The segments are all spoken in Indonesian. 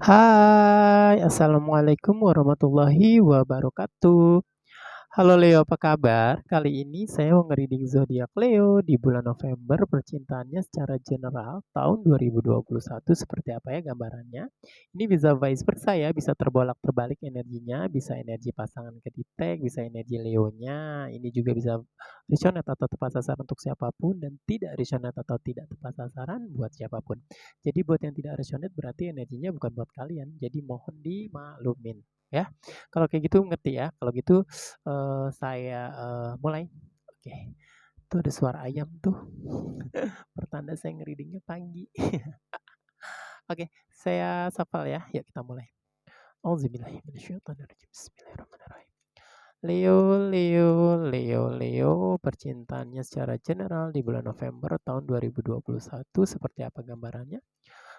Hai, assalamualaikum warahmatullahi wabarakatuh. Halo Leo, apa kabar? Kali ini saya mau nge-reading zodiak Leo di bulan November percintaannya secara general tahun 2021 seperti apa ya gambarannya. Ini bisa vice versa ya, bisa terbolak-terbalik energinya, bisa energi pasangan kedetek, bisa energi Leonya. Ini juga bisa resonate atau tepat sasaran untuk siapapun dan tidak resonate atau tidak tepat sasaran buat siapapun. Jadi buat yang tidak resonate berarti energinya bukan buat kalian. Jadi mohon dimaklumin ya. Kalau kayak gitu ngerti ya. Kalau gitu saya, mulai. Oke, tuh ada suara ayam tuh, pertanda saya nge pagi. Oke, saya safal ya, yuk kita mulai. Auzubillahiminasyaitonirrajim, bismillahirrahmanirrahim. Leo, percintaannya secara general di bulan November tahun 2021 seperti apa gambarannya?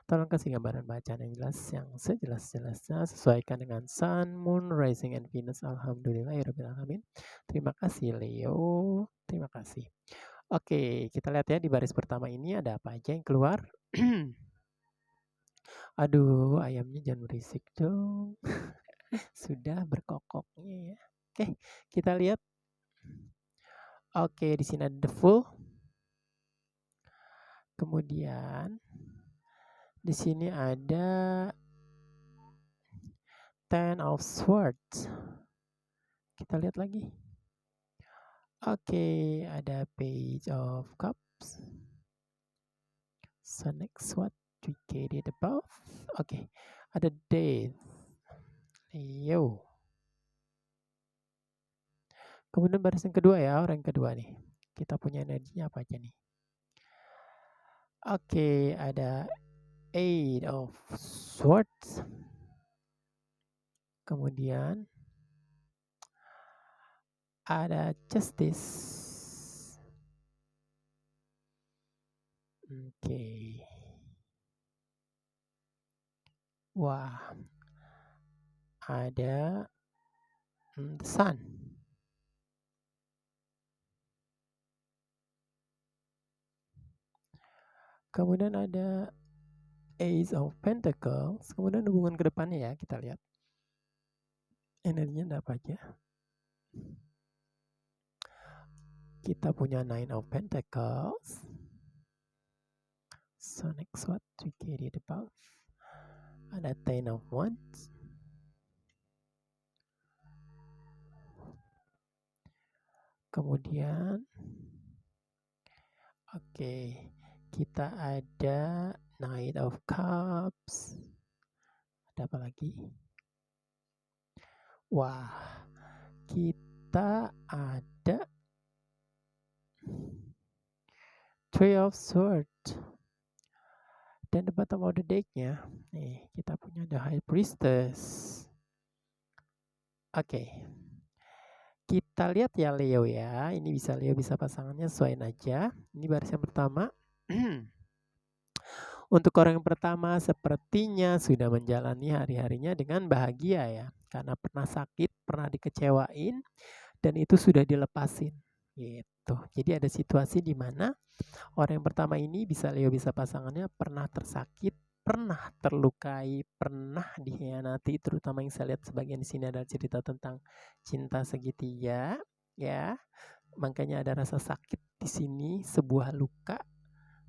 Tolong kasih gambaran bacaan yang jelas, yang sejelas-jelasnya, sesuaikan dengan Sun, Moon, Rising, and Venus. Alhamdulillahirrahmanirrahim. Terima kasih Leo, terima kasih. Oke, kita lihat ya di baris pertama ini ada apa aja yang keluar. Aduh, ayamnya jangan berisik dong. Sudah berkokoknya ya. Oke, kita lihat. Oke, di sini ada the full. Kemudian di sini ada Ten of Swords. Kita lihat lagi. Oke, ada Page of Cups. So next what we get it above. Oke, ada Death. Leo. Kemudian baris yang kedua ya, orang yang kedua nih. Kita punya energinya apa aja nih? Oke, ada Eight of Swords. Kemudian ada Justice. Oke. Wah. Ada the Sun. Kemudian ada Ace of Pentacles. Kemudian hubungan ke depannya ya, kita lihat. Energinya ada apa aja? Kita punya Nine of Pentacles. So next what we get it above. Ada Ten of Wands. Kemudian oke, kita ada Knight of Cups. Ada apa lagi? Wah, kita ada Three of Swords. Dan the bottom of the deck-nya, nih kita punya the High Priestess. Oke. Kita lihat ya Leo ya. Ini bisa Leo bisa pasangannya sesuaiin aja. Ini baris yang pertama. Untuk orang yang pertama sepertinya sudah menjalani hari-harinya dengan bahagia ya. Karena pernah sakit, pernah dikecewain, dan itu sudah dilepasin. Gitu. Jadi ada situasi di mana orang yang pertama ini bisa Leo bisa pasangannya pernah tersakit, pernah terlukai, pernah dikhianati, terutama yang saya lihat sebagian di sini adalah cerita tentang cinta segitiga, ya. Makanya ada rasa sakit di sini, sebuah luka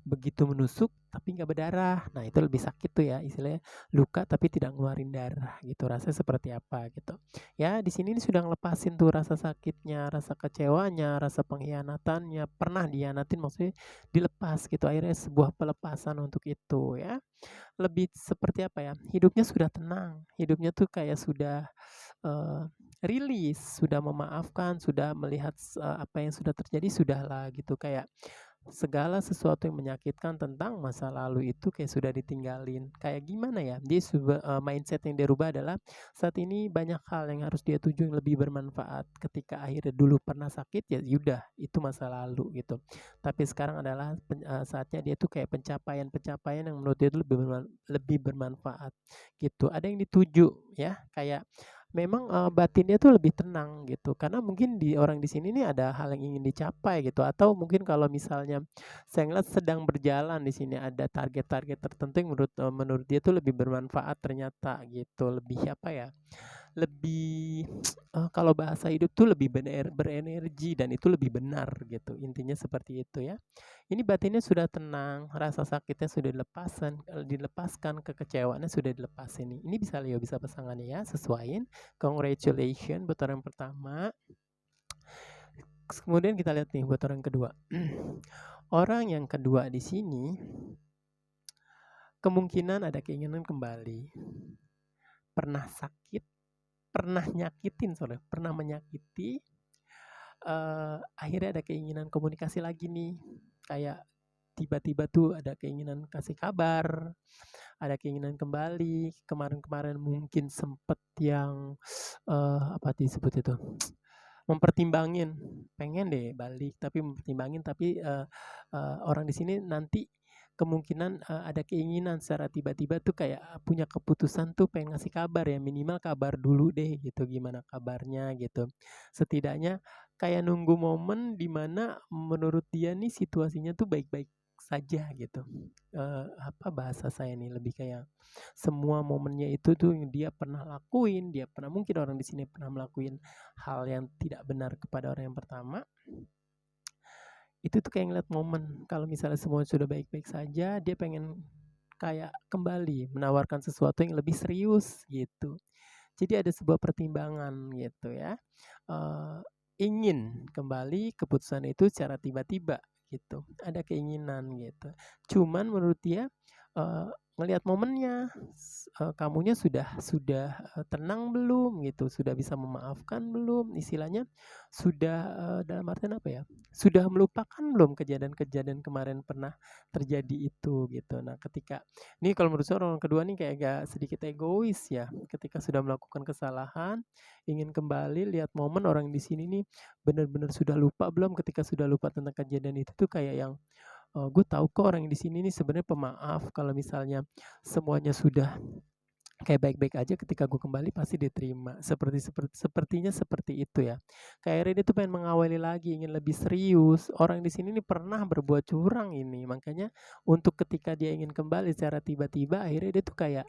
begitu menusuk tapi nggak berdarah. Nah, itu lebih sakit tuh ya, istilahnya luka tapi tidak ngeluarin darah gitu. Rasanya seperti apa gitu. Ya, di sini sudah ngelepasin tuh rasa sakitnya, rasa kecewanya, rasa pengkhianatannya, pernah dihianatin maksudnya dilepas gitu. Akhirnya sebuah pelepasan untuk itu ya. Lebih seperti apa ya? Hidupnya sudah tenang. Hidupnya tuh kayak sudah rilis, sudah memaafkan, sudah melihat apa yang sudah terjadi sudahlah gitu kayak segala sesuatu yang menyakitkan tentang masa lalu itu kayak sudah ditinggalin. Kayak gimana ya? Dia mindset yang dia rubah adalah saat ini banyak hal yang harus dia tuju yang lebih bermanfaat. Ketika akhirnya dulu pernah sakit ya udah itu masa lalu gitu. Tapi sekarang adalah saatnya dia tuh kayak pencapaian-pencapaian yang menurut dia itu lebih bermanfaat gitu. Ada yang dituju ya, kayak memang, batinnya tuh lebih tenang gitu, karena mungkin di orang di sini nih ada hal yang ingin dicapai gitu, atau mungkin kalau misalnya saya ngeliat sedang berjalan di sini ada target-target tertentu yang menurut dia tuh lebih bermanfaat ternyata gitu, lebih apa ya, lebih kalau bahasa hidup tuh lebih berenergi dan itu lebih benar gitu, intinya seperti itu ya. Ini batinnya sudah tenang, rasa sakitnya sudah dilepaskan, kekecewaannya sudah dilepas ini. Ini bisa Leo, bisa pasangannya ya, sesuaiin. Congratulations buat orang pertama. Kemudian kita lihat nih buat orang kedua. Orang yang kedua di sini kemungkinan ada keinginan kembali. Pernah sakit, pernah pernah menyakiti, akhirnya ada keinginan komunikasi lagi nih. Kayak tiba-tiba tuh ada keinginan kasih kabar, ada keinginan kembali. Kemarin-kemarin mungkin sempet yang apa disebut itu? Mempertimbangin, pengen deh balik tapi mempertimbangin, tapi orang di sini nanti kemungkinan ada keinginan secara tiba-tiba tuh kayak punya keputusan tuh pengen ngasih kabar ya, minimal kabar dulu deh gitu, gimana kabarnya gitu. Setidaknya kayak nunggu momen di mana menurut dia nih situasinya tuh baik-baik saja gitu. Apa bahasa saya nih, lebih kayak semua momennya itu tuh yang dia pernah lakuin, dia pernah, mungkin orang di sini pernah melakuin hal yang tidak benar kepada orang yang pertama, itu tuh kayak ngeliat momen kalau misalnya semua sudah baik-baik saja, dia pengen kayak kembali menawarkan sesuatu yang lebih serius gitu. Jadi ada sebuah pertimbangan gitu ya. Eh, Ingin kembali keputusan itu secara tiba-tiba gitu. Ada keinginan gitu. Cuman menurut dia eh, ngelihat momennya, kamunya sudah tenang belum gitu, sudah bisa memaafkan belum, istilahnya sudah dalam artian apa ya? Sudah melupakan belum kejadian-kejadian kemarin pernah terjadi itu gitu. Nah, ketika ini kalau menurut saya orang kedua nih kayak agak sedikit egois ya, ketika sudah melakukan kesalahan, ingin kembali lihat momen. Orang di sini nih benar-benar sudah lupa belum, ketika sudah lupa tentang kejadian itu tuh kayak yang gue tahu kok orang di sini nih sebenarnya pemaaf, kalau misalnya semuanya sudah kayak baik-baik aja, ketika gue kembali pasti diterima. Sepertinya seperti itu ya. Kayak Rene tuh pengen mengawali lagi, ingin lebih serius. Orang di sini nih pernah berbuat curang ini, makanya untuk ketika dia ingin kembali secara tiba-tiba, akhirnya dia tuh kayak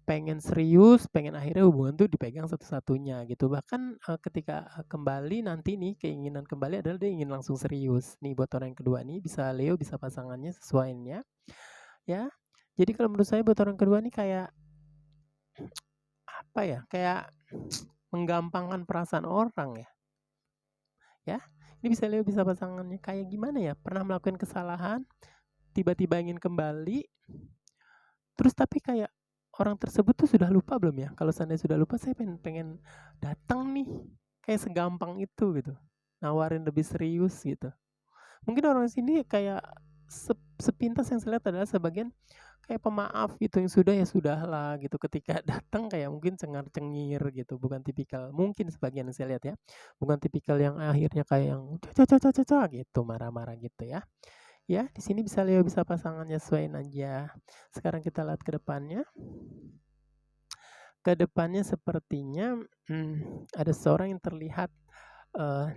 pengen serius, pengen akhirnya hubungan tuh dipegang satu-satunya gitu. Bahkan ketika kembali nanti nih, keinginan kembali adalah dia ingin langsung serius. Nih buat orang yang kedua nih, bisa Leo, bisa pasangannya sesuaiinnya ya. Jadi kalau menurut saya buat orang kedua nih kayak apa ya? Kayak menggampangkan perasaan orang ya. Ya. Ini bisa Leo, bisa pasangannya kayak gimana ya? Pernah melakukan kesalahan, tiba-tiba ingin kembali, terus tapi kayak orang tersebut tuh sudah lupa belum ya? Kalau seandainya sudah lupa, saya pengen pengen datang nih, kayak segampang itu gitu, nawarin lebih serius gitu. Mungkin orang sini kayak sepintas yang saya lihat adalah sebagian kayak pemaaf gitu, yang sudah ya sudahlah gitu. Ketika datang kayak mungkin cengar-cengir gitu, bukan tipikal, mungkin sebagian yang saya lihat ya, bukan tipikal yang akhirnya kayak yang gitu, marah-marah gitu ya. Ya, di sini bisa Leo, bisa pasangannya, sesuaiin aja. Sekarang kita lihat ke depannya. Ke depannya sepertinya ada seorang yang terlihat eh,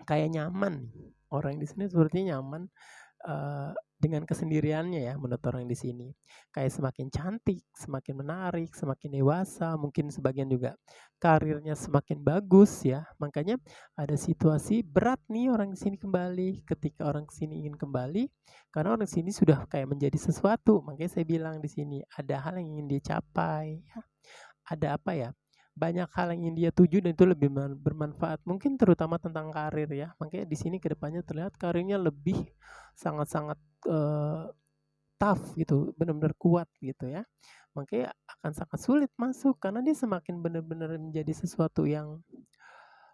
kayak nyaman. Orang di sini sepertinya nyaman dengan kesendiriannya ya, menurut orang di sini. Kayak semakin cantik, semakin menarik, semakin dewasa, mungkin sebagian juga karirnya semakin bagus ya. Makanya ada situasi berat nih orang di sini kembali. Ketika orang ke sini ingin kembali, karena orang sini sudah kayak menjadi sesuatu. Makanya saya bilang di sini ada hal yang ingin dicapai ya. Ada apa ya? Banyak hal yang ingin dia tuju dan itu lebih bermanfaat. Mungkin terutama tentang karir ya. Makanya di sini kedepannya terlihat karirnya lebih sangat-sangat tough gitu, benar-benar kuat gitu ya. Makanya akan sangat sulit masuk karena dia semakin benar-benar menjadi sesuatu yang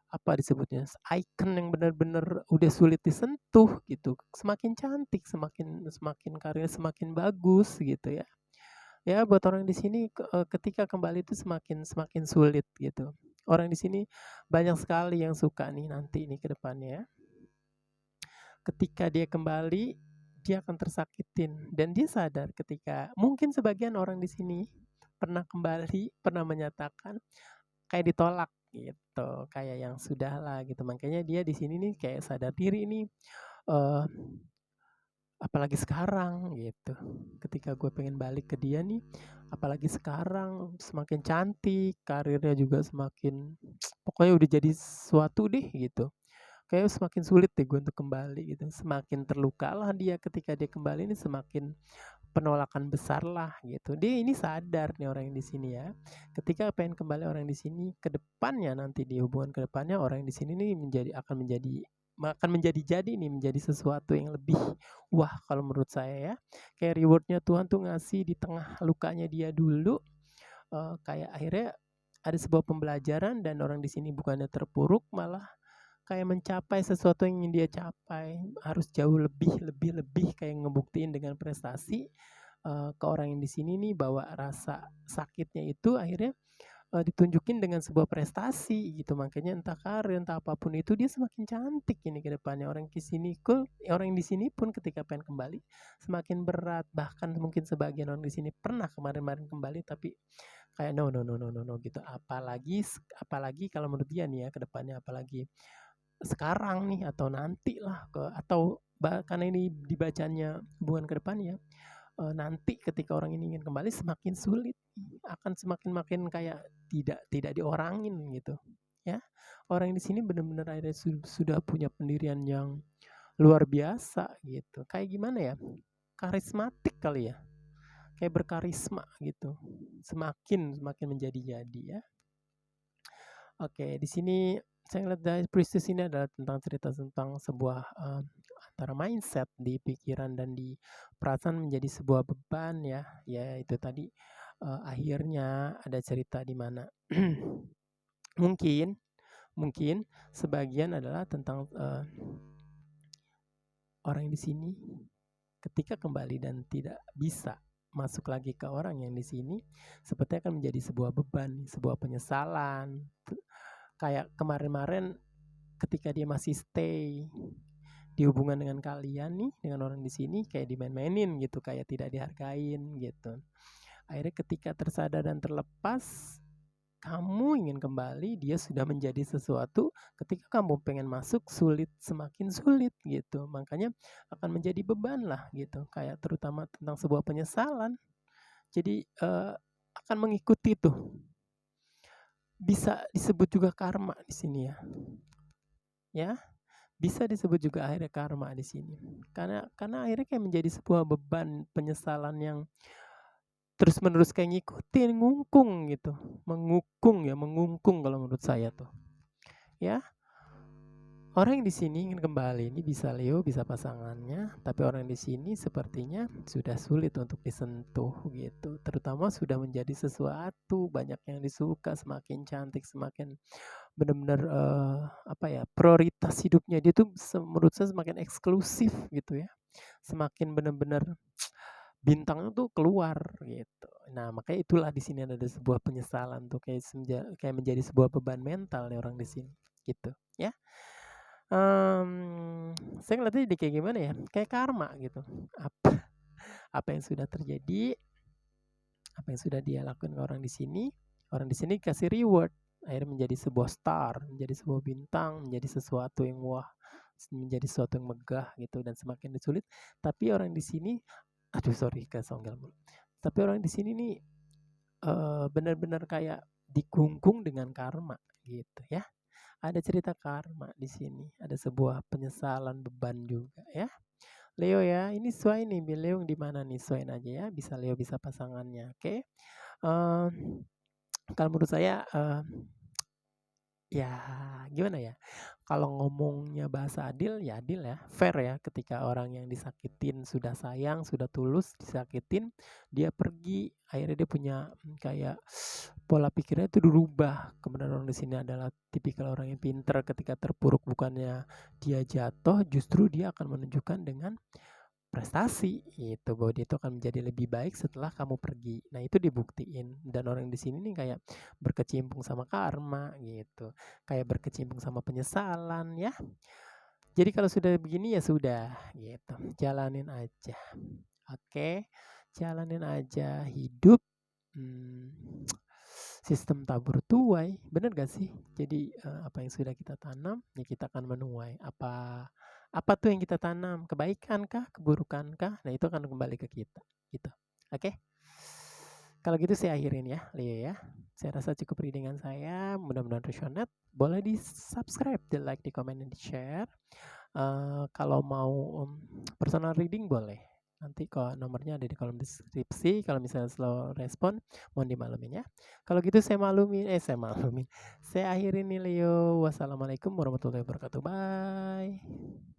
apa disebutnya, icon yang benar-benar udah sulit disentuh gitu. Semakin cantik, semakin semakin karirnya semakin bagus gitu ya. Ya buat orang di sini ketika kembali itu semakin semakin sulit gitu. Orang di sini banyak sekali yang suka nih nanti nih ke depannya ya. Ketika dia kembali, dia akan tersakitin dan dia sadar ketika mungkin sebagian orang di sini pernah kembali, pernah menyatakan kayak ditolak gitu, kayak yang sudahlah gitu. Makanya dia di sini nih kayak sadar diri nih, eee, apalagi sekarang gitu. Ketika gue pengen balik ke dia nih, apalagi sekarang semakin cantik, karirnya juga semakin pokoknya udah jadi sesuatu deh gitu. Kayak semakin sulit deh gue untuk kembali gitu. Semakin terlukalah dia ketika dia kembali ini semakin penolakan besar lah gitu. Dia ini sadar nih orang yang di sini ya. Ketika pengen kembali orang di sini ke depannya nanti di hubungan ke depannya orang yang di sini nih akan menjadi jadi nih menjadi sesuatu yang lebih wah kalau menurut saya ya. Kayak rewardnya Tuhan tuh ngasih di tengah lukanya dia dulu kayak akhirnya ada sebuah pembelajaran dan orang di sini bukannya terpuruk malah kayak mencapai sesuatu yang ingin dia capai harus jauh lebih kayak ngebuktiin dengan prestasi ke orang yang di sini nih bahwa rasa sakitnya itu akhirnya ditunjukin dengan sebuah prestasi gitu makanya entah karir entah apapun itu dia semakin cantik ini ke depannya orang di sini pun ketika pengen kembali semakin berat bahkan mungkin sebagian orang di sini pernah kemarin-kemarin kembali tapi kayak no no no no no no gitu apalagi kalau menurut dia nih ya ke depannya apalagi sekarang nih atau nanti lah atau karena ini dibacanya hubungan ke depannya nanti ketika orang ini ingin kembali semakin sulit akan semakin makin kayak tidak diorangin gitu ya orang di sini benar-benar akhirnya sudah punya pendirian yang luar biasa gitu kayak gimana ya karismatik kali ya kayak berkarisma gitu semakin semakin menjadi-jadi ya. Oke, di sini saya lihat dari Pristis ini adalah tentang cerita tentang sebuah antara mindset di pikiran dan di perasaan menjadi sebuah beban ya. Ya itu tadi akhirnya ada cerita di mana mungkin mungkin sebagian adalah tentang orang di sini ketika kembali dan tidak bisa masuk lagi ke orang yang di sini sepertinya akan menjadi sebuah beban, sebuah penyesalan. Kayak kemarin-kemarin ketika dia masih stay di hubungan dengan kalian nih dengan orang di sini kayak dimain-mainin gitu kayak tidak dihargain gitu akhirnya ketika tersadar dan terlepas kamu ingin kembali dia sudah menjadi sesuatu ketika kamu pengen masuk semakin sulit gitu makanya akan menjadi beban lah gitu kayak terutama tentang sebuah penyesalan jadi akan mengikuti tuh bisa disebut juga karma di sini ya bisa disebut juga akhirnya karma di sini karena akhirnya kayak menjadi sebuah beban penyesalan yang terus menerus kayak ngikutin ngungkung gitu mengungkung kalau menurut saya tuh ya orang yang di sini ingin kembali ini bisa Leo bisa pasangannya tapi orang di sini sepertinya sudah sulit untuk disentuh gitu terutama sudah menjadi sesuatu banyak yang disuka semakin cantik semakin benar-benar prioritas hidupnya dia tuh menurut saya semakin eksklusif gitu ya semakin benar-benar bintangnya tuh keluar gitu nah makanya itulah di sini ada sebuah penyesalan tuh kayak menjadi sebuah beban mental nih orang di sini gitu ya. Saya ngeliatnya jadi kayak gimana ya kayak karma gitu apa yang sudah terjadi apa yang sudah dia lakukan ke orang di sini kasih reward akhirnya menjadi sebuah star menjadi sebuah bintang menjadi sesuatu yang wah menjadi sesuatu yang megah gitu dan semakin sulit tapi orang di sini aduh sorry kesonggel mulu tapi orang di sini nih benar-benar kayak dikungkung dengan karma gitu ya ada cerita karma di sini ada sebuah penyesalan beban juga ya Leo ya ini sesuai nih Leo di mana nih sesuaiin aja ya bisa Leo bisa pasangannya oke. Kalau menurut saya ya gimana ya kalau ngomongnya bahasa adil ya fair ya ketika orang yang disakitin sudah sayang sudah tulus disakitin dia pergi akhirnya dia punya kayak pola pikirnya itu dirubah kemudian orang di sini adalah tipikal orang yang pinter ketika terpuruk bukannya dia jatuh justru dia akan menunjukkan dengan prestasi gitu bahwa dia itu akan menjadi lebih baik setelah kamu pergi. Nah, itu dibuktiin dan orang di sini nih kayak berkecimpung sama karma gitu. Kayak berkecimpung sama penyesalan ya. Jadi kalau sudah begini ya sudah gitu. Jalanin aja. Oke. Jalanin aja hidup sistem tabur tuai, bener gak sih? Jadi apa yang sudah kita tanam, ya kita akan menuai. Apa tuh yang kita tanam? Kebaikan kah? Keburukan kah? Nah itu akan kembali ke kita, gitu. Oke? Kalau gitu saya akhirin ya, Leo ya. Saya rasa cukup readingan saya, mudah-mudahan resonate. Boleh di subscribe, di like, di comment, dan di share. Kalau mau personal reading boleh. Nanti kok nomornya ada di kolom deskripsi. Kalau misalnya slow respon, mohon dimaklumin ya. Kalau gitu saya maklumin. Saya akhirin nih Leo. Wassalamualaikum warahmatullahi wabarakatuh. Bye.